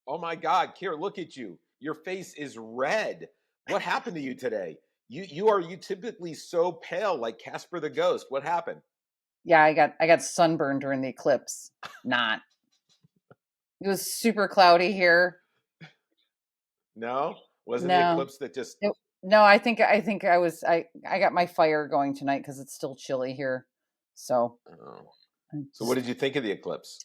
Oh my God, Kira, look at you. Your face is red. What happened to you today? You typically so pale like Casper the Ghost. What happened? Yeah, I got sunburned during the eclipse. Not. It was super cloudy here. No? Wasn't the No. eclipse that just No, I think I got my fire going tonight because it's still chilly here. So oh. So what just did you think of the eclipse?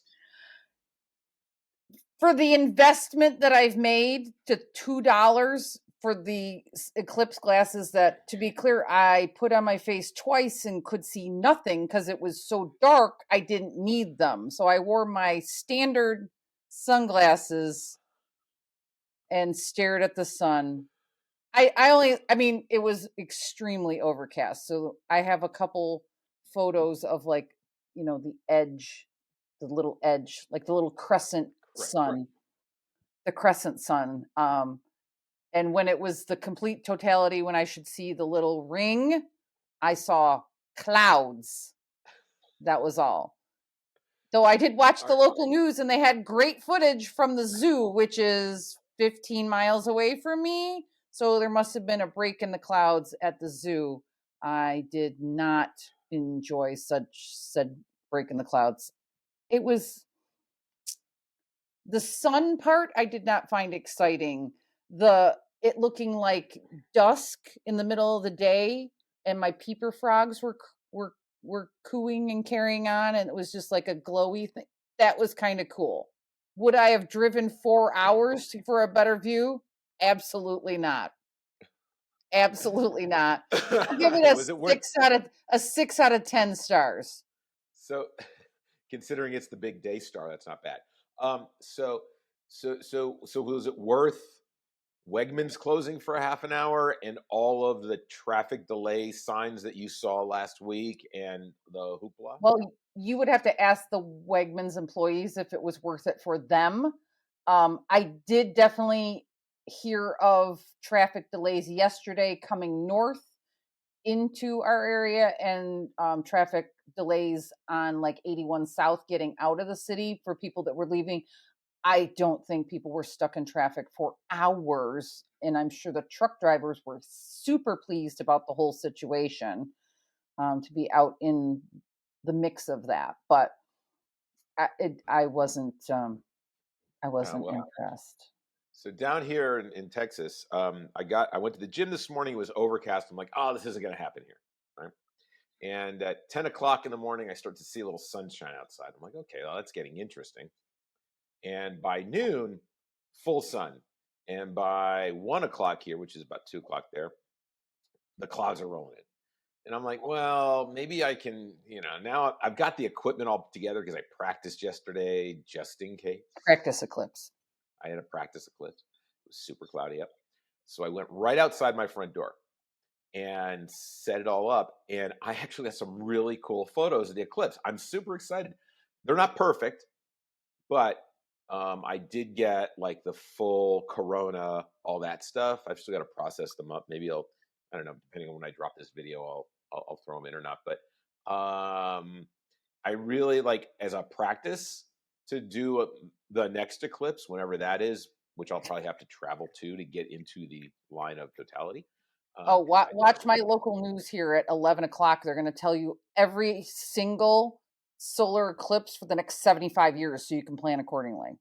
for the investment that I've made to $2 for the eclipse glasses that, to be clear, I put on my face twice and could see nothing because it was so dark. I didn't need them. So I wore my standard sunglasses and stared at the sun. I mean, it was extremely overcast. So I have a couple photos of, like, the edge, the little edge, like the little crescent Right. sun, the crescent sun. And when it was the complete totality, when I should see the little ring, I saw clouds. That was all. Though I did watch the Are, local news and they had great footage from the zoo, which is 15 miles away from me. So there must have been a break in the clouds at the zoo. I did not enjoy such said break in the clouds. It was the sun part I did not find exciting. The it looking like dusk in the middle of the day and my peeper frogs were cooing and carrying on, and it was just like a glowy thing. That was kind of cool. Would I have driven 4 hours for a better view? Absolutely not. Absolutely not. I'll give it was it worth 6 out of 10 stars. so considering it's the big day star, that's not bad. So was it worth Wegmans closing for a half an hour and all of the traffic delay signs that you saw last week and the hoopla? Well, you would have to ask the Wegmans employees if it was worth it for them. I did definitely hear of traffic delays yesterday coming north into our area, and traffic delays on like 81 South getting out of the city for people that were leaving. I don't think people were stuck in traffic for hours. And I'm sure the truck drivers were super pleased about the whole situation, to be out in the mix of that. But I wasn't Well, impressed. so down here in Texas, I went to the gym this morning. It was overcast. I'm like, oh, this isn't going to happen here, right? And at 10 o'clock in the morning, I start to see a little sunshine outside. I'm like, okay, well, that's getting interesting. And by noon, full sun. And by 1 o'clock here, which is about 2 o'clock there, the clouds are rolling in. And I'm like, well, maybe I can, now I've got the equipment all together because I practiced yesterday just in case. Practice eclipse. I had a practice eclipse. It was super cloudy up. So I went right outside my front door and set it all up. And I actually got some really cool photos of the eclipse. I'm super excited. They're not perfect, but I did get like the full corona, all that stuff. I've still got to process them up. Maybe I don't know, depending on when I drop this video, I'll throw them in or not. But I really like as a practice to do the next eclipse, whenever that is, which I'll probably have to travel to get into the line of totality. Oh, Because I watch don't my want local news here at 11 o'clock. They're going to tell you every single solar eclipse for the next 75 years so you can plan accordingly.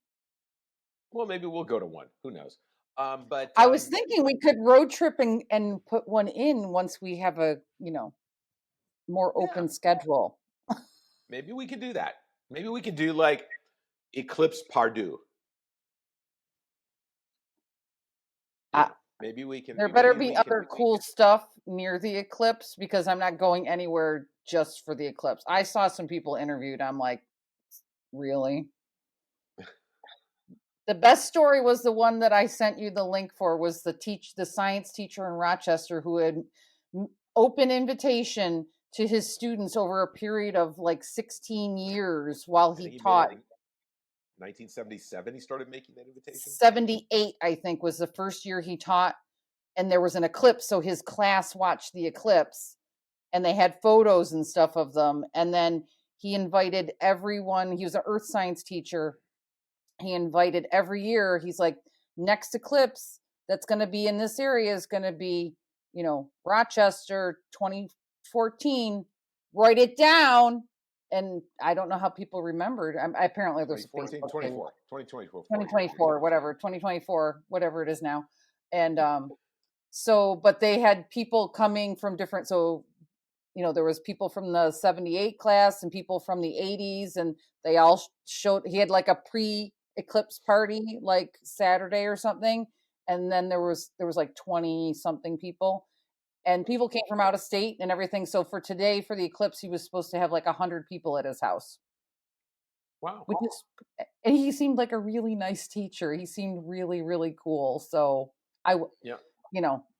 well, maybe we'll go to one. Who knows? But I was thinking we could road trip and put one in once we have a, more yeah, open schedule. maybe we could do that. Maybe we could do like Eclipse Pardue. Uh, Maybe we can. there better Maybe be we can. other cool stuff near the eclipse because I'm not going anywhere just for the eclipse. I saw some people interviewed. I'm like, really? The best story was the one that I sent you the link for, was the science teacher in Rochester who had open invitation to his students over a period of like 16 years while I he think he made it taught. in 1977. He started making that invitation. 78, I think, was the first year he taught, and there was an eclipse, so his class watched the eclipse and they had photos and stuff of them. And then he invited everyone. He was an earth science teacher, he invited every year. He's like, next eclipse that's going to be in this area is going to be, Rochester 2014. Write it down. And I don't know how people remembered. Apparently there's 2014, Facebook 24, 2024, 2024, whatever, 2024, whatever it is now. And so, but they had people coming from different, so there was people from the 78 class and people from the 80s, and they all showed. He had like a pre-eclipse party like Saturday or something, and then there was like 20 something people, and people came from out of state and everything. So for today, for the eclipse, he was supposed to have like 100 people at his house. Wow. Which is, and he seemed like a really nice teacher. He seemed really, really cool. So Yeah.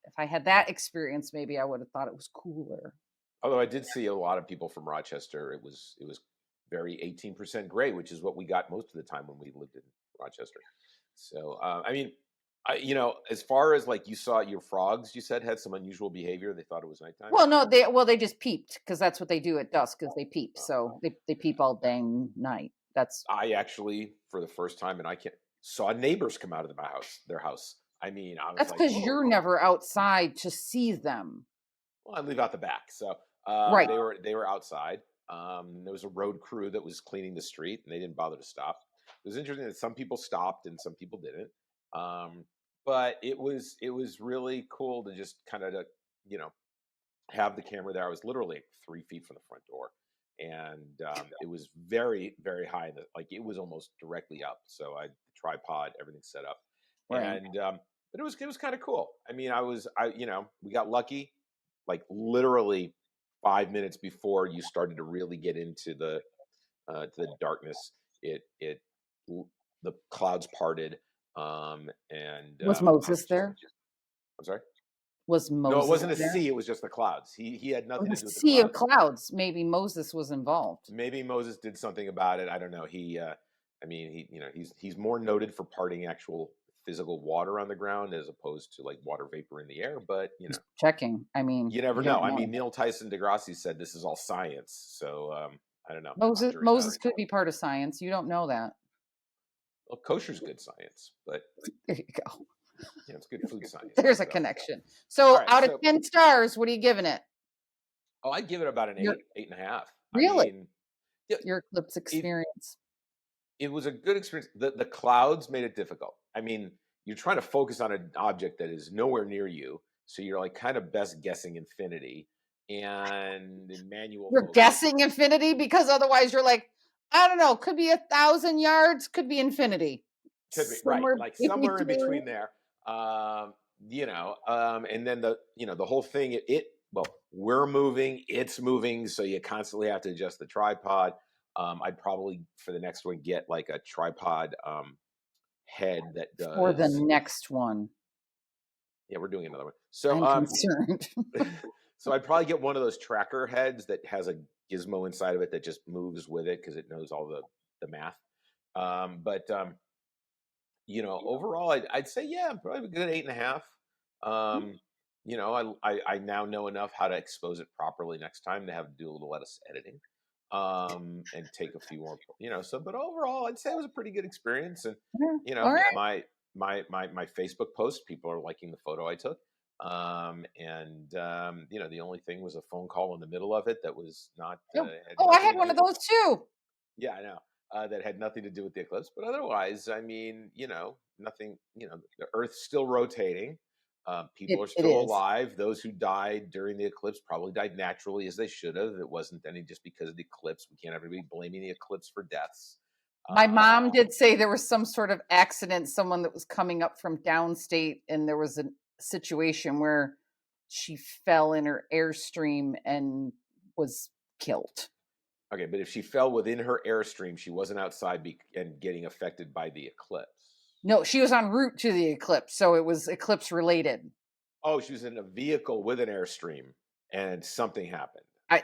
if I had that experience, maybe I would have thought it was cooler. Although I did see a lot of people from Rochester. It was very 18% gray, which is what we got most of the time when we lived in Rochester. So I mean, as far as like you saw your frogs, you said had some unusual behavior. They thought it was nighttime. Well, no, they just peeped because that's what they do at dusk. Because they peep, so they peep all dang night. I actually, for the first time, and I saw neighbors come out of their house. I mean, I was that's like, because oh. you're never outside to see them. Well, I live out the back, so right. They were outside. There was a road crew that was cleaning the street, and they didn't bother to stop. It was interesting that some people stopped and some people didn't. But it was really cool to just kind of have the camera there. I was literally 3 feet from the front door, and it was very, very high. Like it was almost directly up. So I the tripod, everything set up, Right. and but it was kind of cool. I mean, we got lucky. Like literally 5 minutes before you started to really get into the to the darkness, the clouds parted, and was Moses there? I'm sorry. Was Moses? No, it wasn't a there? sea. It was just the clouds. He had nothing to do with the sea clouds. of clouds. Maybe Moses was involved. Maybe Moses did something about it. I don't know. He's more noted for parting actual physical water on the ground as opposed to like water vapor in the air. But Just checking. I mean, you never know. I mean, Neil Tyson deGrasse said this is all science. So I don't know. Moses could be part of science. You don't know that. Well, kosher's good science, but there you go. Yeah, it's good food science. There's a connection. So out of 10 stars, what are you giving it? Oh, I'd give it about an 8.5. Really? I mean, your eclipse experience. It was a good experience. The clouds made it difficult. I mean, you're trying to focus on an object that is nowhere near you, so you're like kind of best guessing infinity and in manual. You're guessing infinity because otherwise you're like, I don't know, could be 1,000 yards, could be infinity. Could be right, like somewhere in between there. And then the whole thing. We're moving, it's moving, so you constantly have to adjust the tripod. I'd probably for the next one get like a tripod head that does for the next one. Yeah, we're doing another one. So I'm concerned. So I'd probably get one of those tracker heads that has a gizmo inside of it that just moves with it because it knows all the math. Overall, I'd say probably a good 8.5. I now know enough how to expose it properly next time to have to do a little less editing, and take a few more. But overall, I'd say it was a pretty good experience. And right. my Facebook post, people are liking the photo I took. The only thing was a phone call in the middle of it that was not. I had one of those too. Yeah, I know. That had nothing to do with the eclipse, but otherwise, I mean, nothing. The Earth's still rotating. People are still alive. Those who died during the eclipse probably died naturally, as they should have. It wasn't any just because of the eclipse. We can't everybody blaming the eclipse for deaths. My mom did say there was some sort of accident, someone that was coming up from downstate, and there was a situation where she fell in her airstream and was killed. Okay, but if she fell within her airstream, she wasn't outside and getting affected by the eclipse. No, she was en route to the eclipse, so it was eclipse related. Oh, she was in a vehicle with an airstream, and something happened. I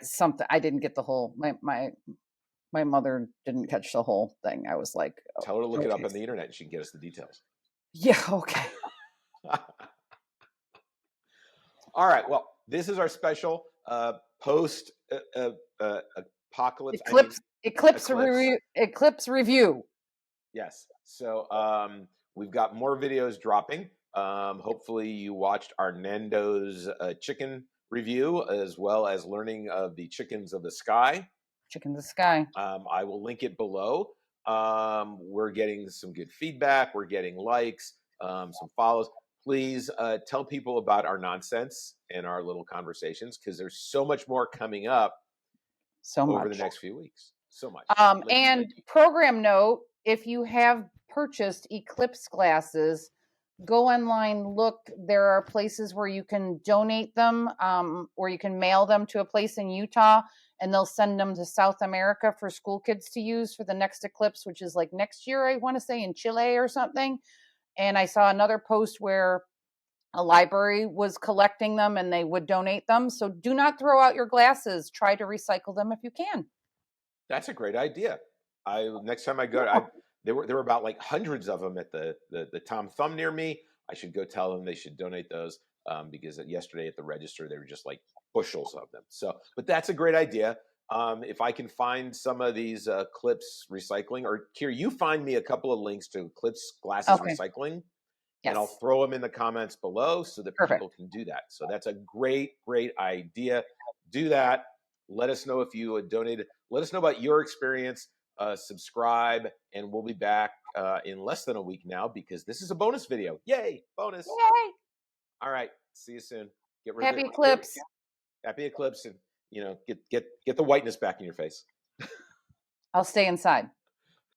didn't get the whole. My mother didn't catch the whole thing. I was like, tell her to look it up on the internet, and she can get us the details. Yeah. Okay. All right. Well, this is our special post apocalypse eclipse review. Yes. So we've got more videos dropping. Hopefully you watched our Nando's chicken review, as well as learning of the chickens of the sky. Chicken in the sky. I will link it below. We're getting some good feedback. We're getting likes, some follows. Please tell people about our nonsense and our little conversations, because there's so much more coming up So over the much. next few weeks. So much. And program note, if you have purchased eclipse glasses, go online, look. There are places where you can donate them, or you can mail them to a place in Utah, and they'll send them to South America for school kids to use for the next eclipse, which is like next year, I want to say, in Chile or something. And I saw another post where a library was collecting them and they would donate them. So do not throw out your glasses. Try to recycle them if you can. That's a great idea. Next time I go, Yeah. there were about like hundreds of them at the Tom Thumb near me. I should go tell them they should donate those, because yesterday at the register they were just like bushels of them. So, but that's a great idea. If I can find some of these clips recycling, or Kier, you find me a couple of links to clips glasses Okay. recycling, and I'll Yes. throw them in the comments below so that Perfect. people can do that. So that's a great idea. Do that. Let us know if you donated. Let us know about your experience. Subscribe, and we'll be back in less than a week now, because this is a bonus video. Yay, bonus. Yay. All right. See you soon. Get rid of Happy it. eclipse. Happy eclipse, and get the whiteness back in your face. I'll stay inside.